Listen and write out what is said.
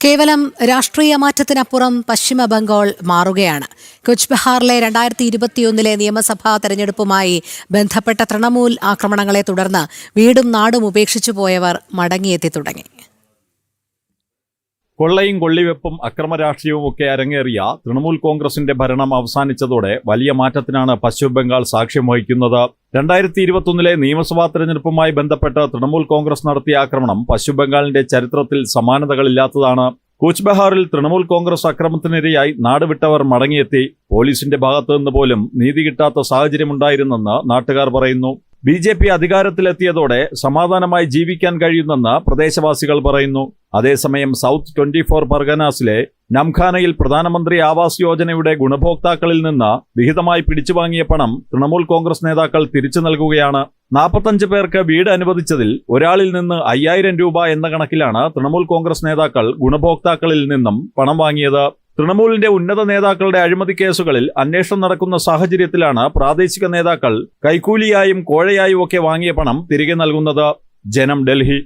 കേവലം രാഷ്ട്രീയ മാറ്റത്തിനപ്പുറം പശ്ചിമ ബംഗാൾ മാറുകയാണ്. കുച്ച് ബെഹാറിലെ 2021 നിയമസഭാ തെരഞ്ഞെടുപ്പുമായി ബന്ധപ്പെട്ട തൃണമൂൽ ആക്രമണങ്ങളെ തുടർന്ന് വീടും നാടും ഉപേക്ഷിച്ചു പോയവർ മടങ്ങിയെത്തി തുടങ്ങി. കൊള്ളയും കൊള്ളിവെപ്പും അക്രമ രാഷ്ട്രീയവും ഒക്കെ അരങ്ങേറിയ തൃണമൂൽ കോൺഗ്രസിന്റെ ഭരണം അവസാനിച്ചതോടെ വലിയ മാറ്റത്തിനാണ് പശ്ചിമ ബംഗാൾ സാക്ഷ്യം വഹിക്കുന്നത്. 2021 നിയമസഭാ തെരഞ്ഞെടുപ്പുമായി ബന്ധപ്പെട്ട് തൃണമൂൽ കോൺഗ്രസ് നടത്തിയ ആക്രമണം പശ്ചിമ ബംഗാളിന്റെ ചരിത്രത്തിൽ സമാനതകളില്ലാത്തതാണ്. കൂച്ച് ബെഹാറിൽ തൃണമൂൽ കോൺഗ്രസ് അക്രമത്തിനിരയായി നാടുവിട്ടവർ മടങ്ങിയെത്തി. പോലീസിന്റെ ഭാഗത്തുനിന്ന് പോലും നീതി കിട്ടാത്ത സാഹചര്യമുണ്ടായിരുന്നെന്ന് നാട്ടുകാർ പറയുന്നു. BJP അധികാരത്തിലെത്തിയതോടെ സമാധാനമായി ജീവിക്കാൻ കഴിയുന്നെന്ന് പ്രദേശവാസികൾ പറയുന്നു. അതേസമയം സൗത്ത് 24 പർഗനാസിലെ നംഖാനയിൽ പ്രധാനമന്ത്രി ആവാസ് യോജനയുടെ ഗുണഭോക്താക്കളിൽ നിന്ന് വിഹിതമായി പിടിച്ചുവാങ്ങിയ പണം തൃണമൂൽ കോൺഗ്രസ് നേതാക്കൾ തിരിച്ചു നൽകുകയാണ്. 45 പേർക്ക് വീട് അനുവദിച്ചതിൽ ഒരാളിൽ നിന്ന് 5000 രൂപ എന്ന കണക്കിലാണ് തൃണമൂൽ കോൺഗ്രസ് നേതാക്കൾ ഗുണഭോക്താക്കളിൽ നിന്നും പണം വാങ്ങിയത്. തൃണമൂലിന്റെ ഉന്നത നേതാക്കളുടെ അഴിമതി കേസുകളിൽ അന്വേഷണം നടക്കുന്ന സാഹചര്യത്തിലാണ് പ്രാദേശിക നേതാക്കൾ കൈക്കൂലിയായും കോഴയായും ഒക്കെ വാങ്ങിയ പണം തിരികെ നൽകുന്നത്. ജനം, ഡൽഹി.